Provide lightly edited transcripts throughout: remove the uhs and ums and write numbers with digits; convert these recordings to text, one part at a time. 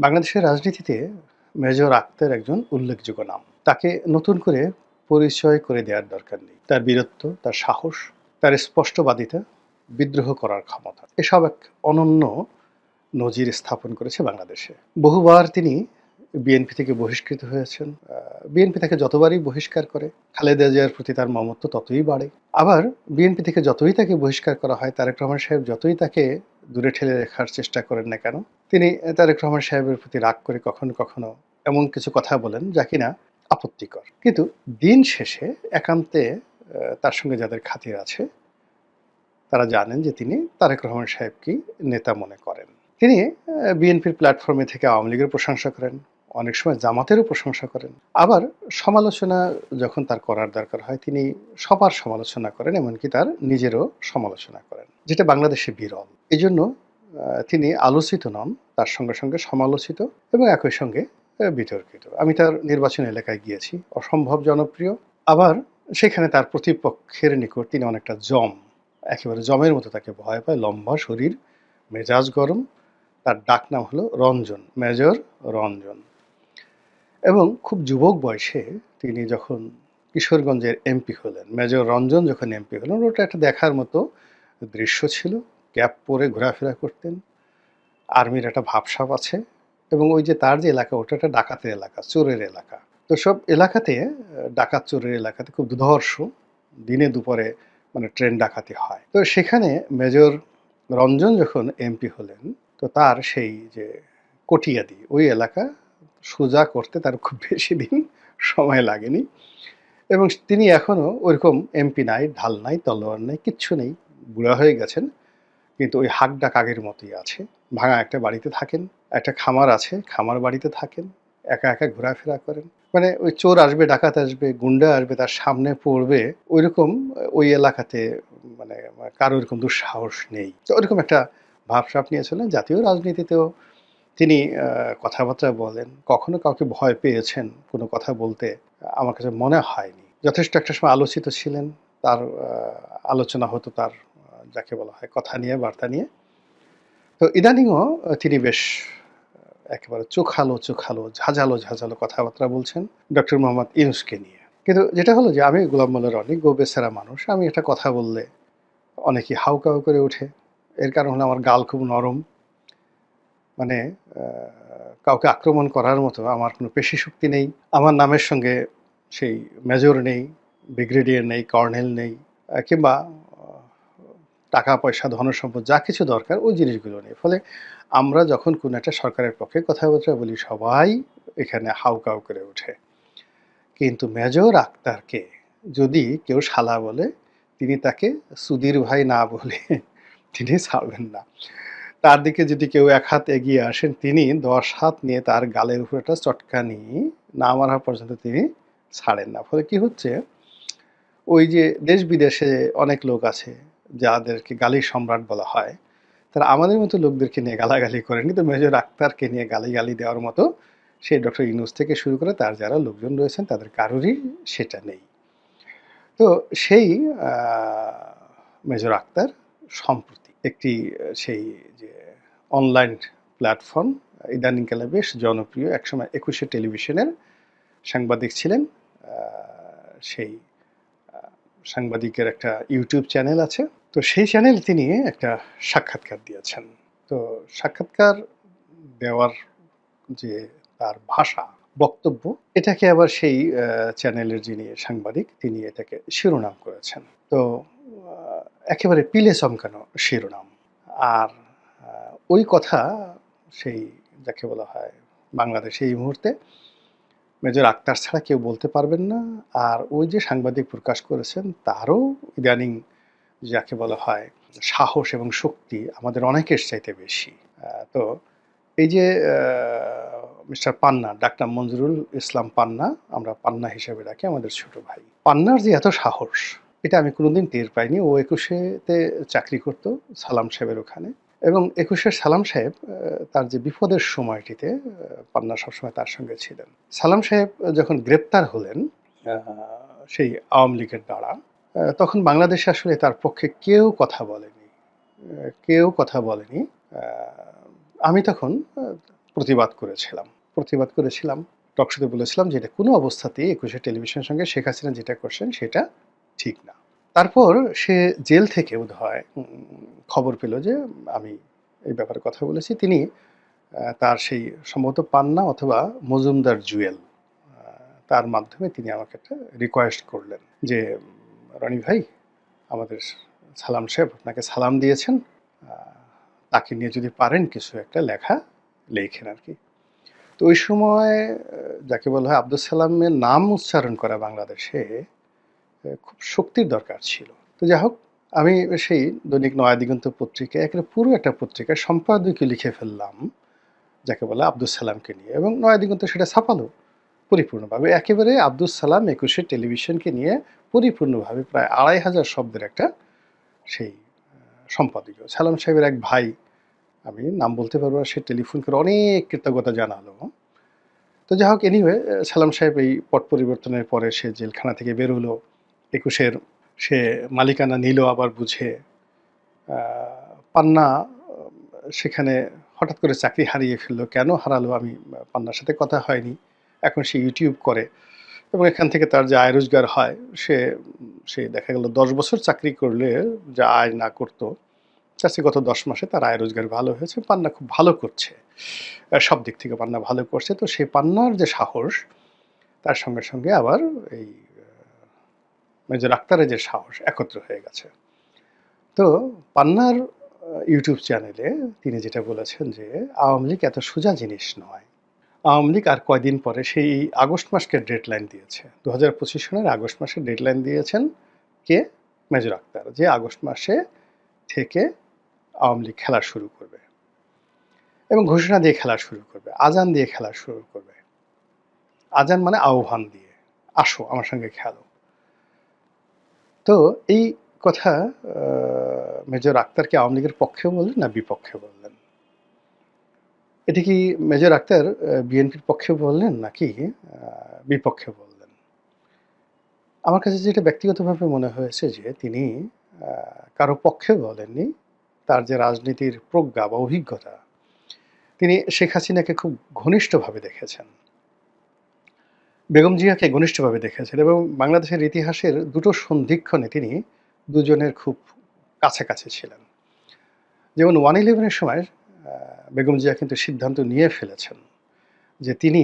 বাংলাদেশের রাজনীতিতে মেজর আক্তার একজন উল্লেখযোগ্য নাম। তাকে নতুন করে পরিচয় করে দেওয়ার দরকার নেই। তার বীরত্ব, তার সাহস, তার স্পষ্টবাদিতা, বিদ্রোহ করার ক্ষমতা এসব এক অনন্য নজির স্থাপন করেছে বাংলাদেশে। বহুবার তিনি বিএনপি থেকে বহিষ্কৃত হয়েছেন। বিএনপি তাকে যতবারই বহিষ্কার করে, খালেদা জিয়ার প্রতি তার মমত্ব ততই বাড়ে। আবার বিএনপি থেকে যতই তাকে বহিষ্কার করা হয়, তারেক রহমান সাহেব যতই তাকে দূরে ঠেলে রাখার চেষ্টা করেন না কেন, তিনি তারেক রহমান সাহেবের প্রতি রাগ করে কখনো কখনো এমন কিছু কথা বলেন যা কিনা আপত্তিকর। কিন্তু দিন শেষে একান্তে তার সঙ্গে যাদের খাতির আছে তারা জানেন যে তিনি তারেক রহমান সাহেবকেই নেতা মনে করেন। তিনি বিএনপির প্ল্যাটফর্মে থেকে আওয়ামী লীগের প্রশংসা করেন, অনেক সময় জামাতেরও প্রশংসা করেন। আবার সমালোচনা যখন তার করার দরকার হয় তিনি সবার সমালোচনা করেন, এমনকি তার নিজেরও সমালোচনা করেন, যেটা বাংলাদেশে বিরল। এই জন্য তিনি আলোচিত নন, তার সঙ্গে সঙ্গে সমালোচিত এবং একই সঙ্গে বিতর্কিত। আমি তার নির্বাচন এলাকায় গিয়েছি, অসম্ভব জনপ্রিয়। আবার সেখানে তার প্রতিপক্ষের নিকট তিনি অনেকটা জম, একেবারে জমের মতো তাকে ভয় পায়। লম্বা শরীর, মেজাজ গরম। তার ডাকনাম হলো রঞ্জন, মেজর রঞ্জন। এবং খুব যুবক বয়সে তিনি যখন কিশোরগঞ্জের এমপি হলেন, মেজর রঞ্জন যখন এমপি হলেন, ওটা একটা দেখার মতো দৃশ্য ছিল। ক্যাপ পরে ঘোরাফেরা করতেন, আর্মির একটা ভাবসাব আছে। এবং ওই যে তার যে এলাকা, ওটা একটা ডাকাতের এলাকা, চোরের এলাকা। তো সব এলাকাতে ডাকাত চোরের এলাকাতে খুব দুর্ধর্ষ দিনে দুপুরে মানে ট্রেন ডাকাতি হয়। তো সেখানে মেজর রঞ্জন যখন এমপি হলেন, তো তার সেই যে কটিয়াদি ওই এলাকা সোজা করতে তার খুব বেশি দিন সময় লাগেনি। এবং তিনি এখনও ওইরকম এমপি নাই, ঢাল নাই, তলোয়ার নাই, কিচ্ছু নেই, বুড়া হয়ে গেছেন। কিন্তু ওই হাক ডাক আগের মতোই আছে। ভাঙা একটা বাড়িতে থাকেন, একটা খামার আছে, খামার বাড়িতে থাকেন, একা একা ঘোরাফেরা করেন। মানে ওই চোর আসবে, ডাকাত আসবে, গুন্ডা আসবে, তার সামনে পড়বে, ওইরকম ওই এলাকাতে মানে কারো এরকম দুঃসাহস নেই। তো ওইরকম একটা ভাবসাব নিয়েছিলেন। জাতীয় রাজনীতিতেও তিনি কথাবার্তা বলেন, কখনো কাউকে ভয় পেয়েছেন কোনো কথা বলতে আমার কাছে মনে হয়নি। যথেষ্ট একটা সময় আলোচিত ছিলেন, তার আলোচনা হতো তার যাকে বলা হয় কথা নিয়ে, বার্তা নিয়ে। তো ইদানিংও তিনি বেশ একেবারে চোখালো চোখালো, ঝাঁঝালো ঝাঁঝালো কথাবার্তা বলছেন ডক্টর মোহাম্মদ ইউনূসকে নিয়ে। কিন্তু যেটা হলো যে আমি গোলাম মোল্লা রনি, গোবেচারা মানুষ, আমি একটা কথা বললে অনেকেই হাউকাউ করে ওঠে। এর কারণ হলো আমার গাল খুব নরম। মানে কাউকে আক্রমণ করার মতো আমার কোনো পেশি শক্তি নেই। আমার নামের সঙ্গে সেই মেজর নেই, ব্রিগেডিয়ার নেই, কর্নেল নেই, কিংবা টাকা পয়সা, ধনসম্পদ যা কিছু দরকার ওই জিনিসগুলো নেই। ফলে আমরা যখন কোনো একটা সরকারের পক্ষে কথাবার্তা বলি, সবাই এখানে হাউকাউ করে ওঠে। কিন্তু মেজর আক্তারকে যদি কেউ শালা বলে, তিনি তাকে সুধীর ভাই না বলে তিনি ছাড়বেন না। তার দিকে যদি কেউ এক হাত এগিয়ে আসেন, তিনি 10 হাত নিয়ে তার গালের উপর একটা চটকানি না মারা পর্যন্ত তিনি ছাড়েন না। ফলে কি হচ্ছে, ওই যে দেশ বিদেশে অনেক লোক আছে যাদেরকে গালির সম্রাট বলা হয়, তারা আমাদের মতো লোকদেরকে নিয়ে গালাগালি করেন, কিন্তু মেজর আক্তারকে নিয়ে গালি দেওয়ার মতো সেই ডক্টর ইউনূস থেকে শুরু করে তার যারা লোকজন রয়েছেন তাদের কারোরই সেটা নেই। তো সেই মেজর আক্তার সম্প্রতি একটি সেই যে অনলাইন প্ল্যাটফর্ম, ইদানিংকালে বেশ জনপ্রিয়, একসময় ২১শে টেলিভিশনের সাংবাদিক ছিলেন। সেই সাংবাদিকের একটা ইউটিউব চ্যানেল আছে। তো সেই চ্যানেলে তিনি একটা সাক্ষাৎকার দিয়েছেন। তো সাক্ষাৎকার দেওয়ার যে তার ভাষা, বক্তব্য, এটাকে আবার সেই চ্যানেলের যিনি সাংবাদিক তিনি এটাকে শিরোনাম করেছেন। তো একেবারে পিলে চমকানো শিরোনাম। আর ওই কথা সেই যাকে বলা হয় বাংলাদেশে এই মুহূর্তে মেজর আক্তার ছাড়া কেউ বলতে পারবেন না। আর ওই যে সাংবাদিক প্রকাশ করেছেন তারও ইদানিং যাকে বলা হয় সাহস এবং শক্তি আমাদের অনেকের চাইতে বেশি। তো এই যে মিস্টার পান্না, ডাক্তার মঞ্জুরুল ইসলাম পান্না, আমরা পান্না হিসেবে ডাকি, আমাদের ছোট ভাই। পান্নার যে এত সাহস, এটা আমি কোনোদিন টের পাইনি। ও ২১শে চাকরি করতো সালাম সাহেবের ওখানে। এবং ২১শে সালাম সাহেব তার যে বিপদের সময়টিতে পান্না সবসময় তার সঙ্গে ছিলেন। সালাম সাহেব যখন গ্রেপ্তার হলেন সেই আওয়ামী লীগের দ্বারা, তখন বাংলাদেশে আসলে তার পক্ষে কেউ কথা বলেনি, কেউ কথা বলেনি। আমি তখন প্রতিবাদ করেছিলাম টকশোতে বলেছিলাম যে এটা কোনো অবস্থাতেই একুশে টেলিভিশনের সঙ্গে শেখ হাসিনা যেটা করছেন সেটা ঠিক না। তারপর সে জেল থেকে বোধহয় খবর পেল যে আমি এই ব্যাপারে কথা বলেছি। তিনি তার সেই সম্ভবত পান্না অথবা মজুমদার জুয়েল তার মাধ্যমে তিনি আমাকে একটা রিকোয়েস্ট করলেন যে রনি ভাই, আমাদের সালাম সাহেব আপনাকে সালাম দিয়েছেন, তাকে নিয়ে যদি পারেন কিছু একটা লেখা লেখেন আর কি। তো ওই সময় যাকে বলা হয় আব্দুল সালামের নাম উচ্চারণ করা বাংলাদেশে খুব শক্তির দরকার ছিল। তো যাই হোক, আমি সেই দৈনিক নয়া দিগন্ত পত্রিকায় একেবারে পুরো একটা পত্রিকায় সম্পাদকীয় লিখে ফেললাম যাকে বলে আব্দুল সালামকে নিয়ে, এবং নয়া দিগন্ত সেটা ছাপালো পরিপূর্ণভাবে। একেবারে আব্দুল সালাম একুশে টেলিভিশনকে নিয়ে পরিপূর্ণভাবে প্রায় ২৫০০ শব্দের একটা সেই সম্পাদকীয়। সালাম সাহেবের এক ভাই, আমি নাম বলতে পারবো না, সে টেলিফোন করে অনেক কৃতজ্ঞতা জানালো। তো যাই হোক, এনিওয়ে সালাম সাহেব এই পট পরিবর্তনের পরে সে জেলখানা থেকে বের হলো, একুশের সে মালিকানা নিল আবার বুঝে। পান্না সেখানে হঠাৎ করে চাকরি হারিয়ে ফেললো। কেন হারালো আমি পান্নার সাথে কথা হয়নি। এখন সে ইউটিউব করে এবং এখান থেকে তার যে আয় রোজগার হয় সে দেখা গেল ১০ বছর চাকরি করলে যা আয় না করতো, চাচ্ছি গত ১০ মাসে তার আয় রোজগার ভালো হয়েছে। পান্না খুব ভালো করছে, সব দিক থেকে পান্না ভালো করছে। তো সেই পান্নার যে সাহস, তার সঙ্গে সঙ্গে আবার এই মেজর আক্তারের যে সাহস একত্র হয়ে গেছে। তো পান্নার ইউটিউব চ্যানেলে তিনি যেটা বলেছেন যে আওয়ামী লীগ এত সোজা জিনিস নয়। আওয়ামী লীগ আর কয়দিন পরে সেই আগস্ট মাসকে ডেডলাইন দিয়েছে, ২০২৫ সনের আগস্ট মাসে ডেডলাইন দিয়েছেন কে? মেজর আক্তার, যে আগস্ট মাসে থেকে আওয়ামী লীগ খেলা শুরু করবে এবং ঘোষণা দিয়ে খেলা শুরু করবে, আজান দিয়ে খেলা শুরু করবে। আজান মানে আহ্বান দিয়ে, আসো আমার সঙ্গে খেলো। তো এই কথা মেজর আক্তারকে আওয়ামী লীগের পক্ষে বললেন না বিপক্ষে বললেন? এটি কি মেজর আক্তার বিএনপির পক্ষে বললেন নাকি বিপক্ষে বললেন? আমার কাছে যেটা ব্যক্তিগতভাবে মনে হয়েছে যে তিনি কারো পক্ষে বলেননি। তার যে রাজনীতির প্রজ্ঞা বা অভিজ্ঞতা, তিনি শেখ হাসিনাকে খুব ঘনিষ্ঠভাবে দেখেছেন, বেগম জিয়াকে ঘনিষ্ঠভাবে দেখেছেন, এবং বাংলাদেশের ইতিহাসের দুটো সন্ধিক্ষণে তিনি দুজনের খুব কাছাকাছি ছিলেন। যেমন 1/11-এর সময় বেগম জিয়া কিন্তু সিদ্ধান্ত নিয়ে ফেলেছেন যে তিনি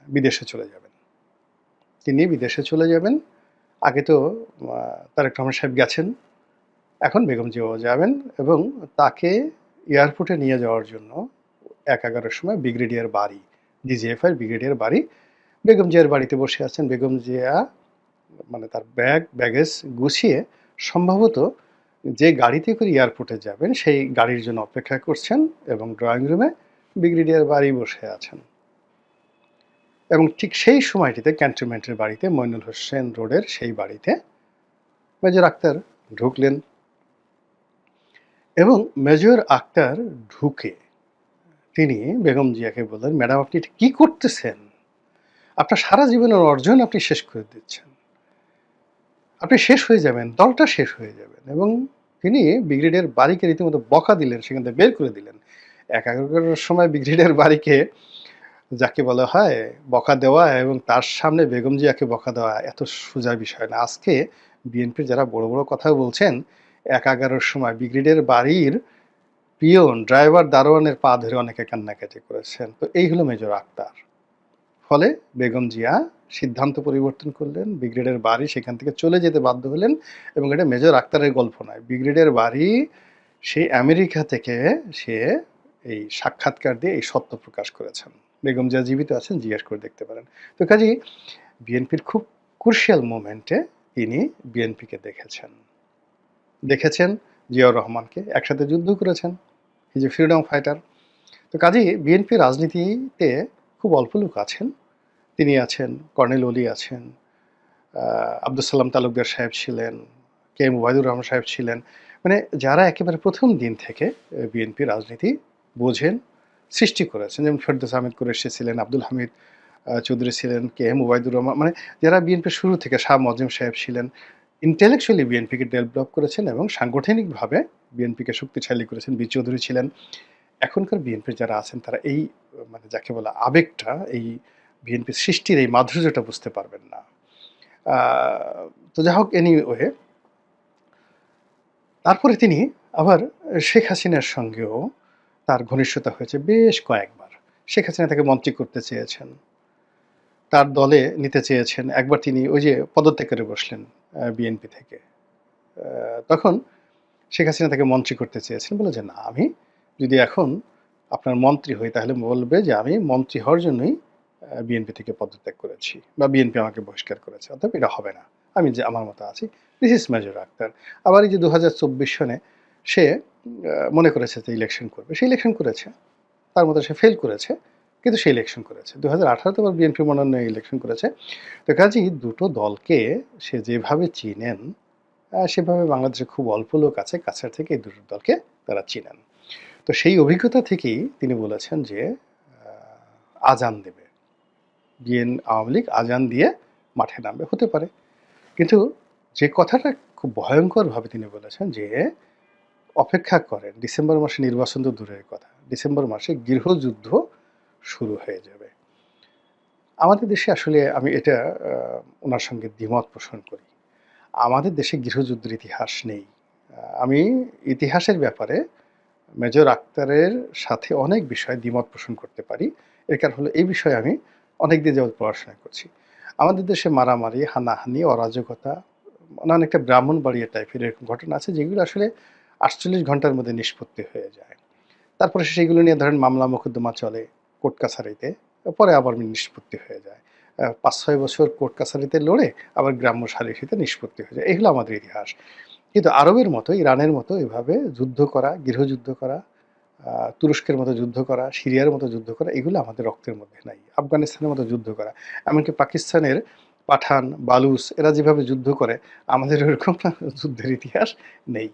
বিদেশে চলে যাবেন। তিনি বিদেশে চলে যাবেন। আগে তো তারেক রহমান সাহেব গেছেন, এখন বেগম জিয়াও যাবেন, এবং তাকে এয়ারপোর্টে নিয়ে যাওয়ার জন্য ১/১১-র সময় ব্রিগেডিয়ার বাড়ি, ডিজিএফআই ব্রিগেডিয়ার বাড়ি, বেগম জিয়ার বাড়িতে বসে আছেন। বেগম জিয়া মানে তার ব্যাগেজ গুছিয়ে সম্ভবত যে গাড়িতে করে এয়ারপোর্টে যাবেন সেই গাড়ির জন্য অপেক্ষা করছেন, এবং ড্রয়িং রুমে ব্রিগেডিয়ার বাড়ি বসে আছেন। এবং ঠিক সেই সময়টিতে ক্যান্টনমেন্টের বাড়িতে, মইনুল হোসেন রোডের সেই বাড়িতে মেজর আক্তার ঢুকলেন, এবং মেজর আক্তার ঢুকে তিনি বেগম জিয়াকে বললেন, ম্যাডাম আপনি এটা কী করতেছেন? আপনার সারা জীবনের অর্জন আপনি শেষ করে দিচ্ছেন, আপনি শেষ হয়ে যাবেন, দলটা শেষ হয়ে যাবেন। এবং তিনি ব্রিগেডিয়ার বাড়িকে রীতিমতো বকা দিলেন, সেখান থেকে বের করে দিলেন। ১/১১-র সময় ব্রিগেডিয়ার বাড়িকে, যাকে বলা হয় বকা দেওয়া, এবং তার সামনে বেগম জিয়াকে বকা দেওয়া এত সোজা বিষয় না। আজকে বিএনপির যারা বড় বড় কথা বলছেন, ১/১১-র সময় ব্রিগেডিয়ার বাড়ির পিয়ন, ড্রাইভার, দারোয়ানের পা ধরে অনেকে কান্নাকাটি করেছেন। তো এই হলো মেজর আক্তার। ফলে বেগম জিয়া সিদ্ধান্ত পরিবর্তন করলেন, ব্রিগেডিয়ার বাড়ি সেখান থেকে চলে যেতে বাধ্য হলেন। এবং এটা মেজর আক্তারের গল্প নয়, ব্রিগেডিয়ার বাড়ি সেই আমেরিকা থেকে সে এই সাক্ষাৎকার দিয়ে এই সত্য প্রকাশ করেছেন। বেগম জিয়া জীবিত আছেন, জিজ্ঞেস করে দেখতে পারেন। তো কাজেই বিএনপির খুব ক্রুশিয়াল মোমেন্টে তিনি বিএনপিকে দেখেছেন জিয়াউর রহমানকে, একসাথে যুদ্ধ করেছেন, এই যে ফ্রিডম ফাইটার। তো কাজেই বিএনপি রাজনীতিতে খুব অল্প লোক আছেন। তিনি আছেন, কর্নেল অলি আছেন, আব্দুল সালাম তালুকদার সাহেব ছিলেন, কে এম ওবায়দুর রহমান সাহেব ছিলেন, মানে যারা একেবারে প্রথম দিন থেকে বিএনপি রাজনীতি বোঝেন, সৃষ্টি করেছেন। যেমন ফেরদৌস আহমেদ কুরেশি ছিলেন, আব্দুল হামিদ চৌধুরী ছিলেন, কে এম ওবায়দুর রহমান, মানে যারা বিএনপির শুরু থেকে, শাহ মজিম সাহেব ছিলেন, ইন্টেলেকচুয়ালি বিএনপিকে ডেভেলপ করেছেন এবং সাংগঠনিকভাবে বিএনপিকে শক্তিশালী করেছেন। বি চৌধুরী ছিলেন। এখনকার বিএনপির যারা আছেন তারা এই মানে যাকে বলে আবেগটা, এই বিএনপির সৃষ্টির এই মাধুর্যটা বুঝতে পারবেন না। আ তো যাই হোক এনিওয়ে তারপরে তিনি আবার শেখ হাসিনার সঙ্গেও তার ঘনিষ্ঠতা হয়েছে বেশ কয়েকবার। শেখ হাসিনা তাকে মন্ত্রী করতে চেয়েছেন। তার দলে নিতে চেয়েছেন। একবার তিনি ওই যে পদত্যাগ করে বসলেন বিএনপি থেকে। আ তখন শেখ হাসিনা তাকে মন্ত্রী করতে চেয়েছেন। বলে যে, "না, আমি যদি এখন আপনার মন্ত্রী হই তাহলে বলবে যে আমি মন্ত্রী হওয়ার জন্যই বিএনপি থেকে পদত্যাগ করেছি বা বিএনপি আমাকে বহিষ্কার করেছে। অতএব এটা হবে না। আমি যে আমার মতো আছি।" This is major Akhtar. আবার এই যে ২০২৪ সনে সে মনে করেছে যে ইলেকশন করবে। সে ইলেকশন করেছে। তার মতো সে ফেল করেছে। কিন্তু সে ইলেকশন করেছে। ২০১৮ তে আবার বিএনপি মনোনয়নে ইলেকশন করেছে। তো কাজেই দুটো দলকে সে যেভাবে চিনেন সেভাবে বাংলাদেশে খুব অল্প লোক আছে কাছের থেকে এই দুটো দলকে তারা চিনেন। তো সেই অভিজ্ঞতা থেকেই তিনি বলেছেন যে আজান দেবে। আওয়ামী লীগ আজান দিয়ে মাঠে নামবে। হতে পারে। কিন্তু যে কথাটা খুব ভয়ংকরভাবে তিনি বলেছেন যে, "অপেক্ষা করেন। ডিসেম্বর মাসে নির্বাচন তো দূরের কথা। ডিসেম্বর মাসে গৃহযুদ্ধ শুরু হয়ে যাবে।" আমাদের দেশে আসলে আমি এটা উনার সঙ্গে দ্বিমত পোষণ করি। আমাদের দেশে গৃহযুদ্ধের ইতিহাস নেই। আমি ইতিহাসের ব্যাপারে মেজর আক্তারের সাথে অনেক বিষয়ে দ্বিমত পোষণ করতে পারি। এর কারণ হলো এই বিষয়ে আমি অনেকদিন যাবৎ পড়াশোনা করছি। আমাদের দেশে মারামারি, হানাহানি, অরাজকতা, অনেকটা ব্রাহ্মণবাড়িয়া টাইপের এরকম ঘটনা আছে যেগুলো আসলে ৪৮ ঘন্টার মধ্যে নিষ্পত্তি হয়ে যায়। তারপরে সেগুলো নিয়ে ধরেন মামলা মোকদ্দমা চলে কোর্ট কাছারিতে। পরে আবার নিষ্পত্তি হয়ে যায়। ৫-৬ বছর কোর্ট কাছারিতে লড়ে আবার গ্রাম্য সালিসিতে নিষ্পত্তি হয়ে যায়। এগুলো আমাদের ইতিহাস। কিন্তু আরবের মতো, ইরানের মতো এভাবে যুদ্ধ করা, গৃহযুদ্ধ করা, তুরস্কের মতো যুদ্ধ করা, সিরিয়ার মতো যুদ্ধ করা এগুলো আমাদের রক্তের মধ্যে নাই। আফগানিস্তানের মতো যুদ্ধ করা। এমনকি পাকিস্তানের পাঠান, বালুচ এরা যেভাবে যুদ্ধ করে আমাদের ওরকম যুদ্ধের ইতিহাস নেই।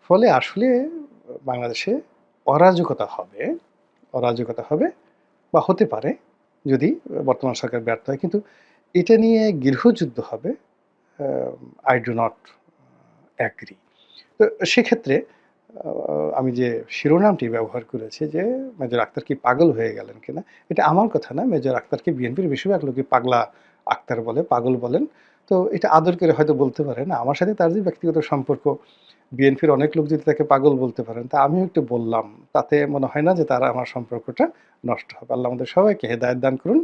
ফলে আসলে বাংলাদেশে অরাজকতা হবে, অরাজকতা হবে বা হতে পারে যদি বর্তমান সরকার ব্যর্থ হয়। কিন্তু এটা নিয়ে গৃহযুদ্ধ হবে I do not agree. তো সেক্ষেত্রে আ আমি যে শিরোনামটি ব্যবহার করেছি যে, মেজর আক্তার কি পাগল হয়ে গেলেন কিনা? এটা আমার কথা না। মেজর আক্তারকে বিএনপির বেশিরভাগ লোকই পাগলা আক্তার বলে, পাগল বলেন। তো এটা আদর করে হয়তো বলতে পারেন। আমার সাথে তার যে ব্যক্তিগত সম্পর্ক, বিএনপির অনেক লোক যদি তাকে পাগল বলতে পারেন, তা আমিও একটু বললাম। তাতে মনে হয় না যে তারা আমার সম্পর্কটা নষ্ট হবে। আল্লাহ আমাদের সবাইকে হেদায়েত দান করুন।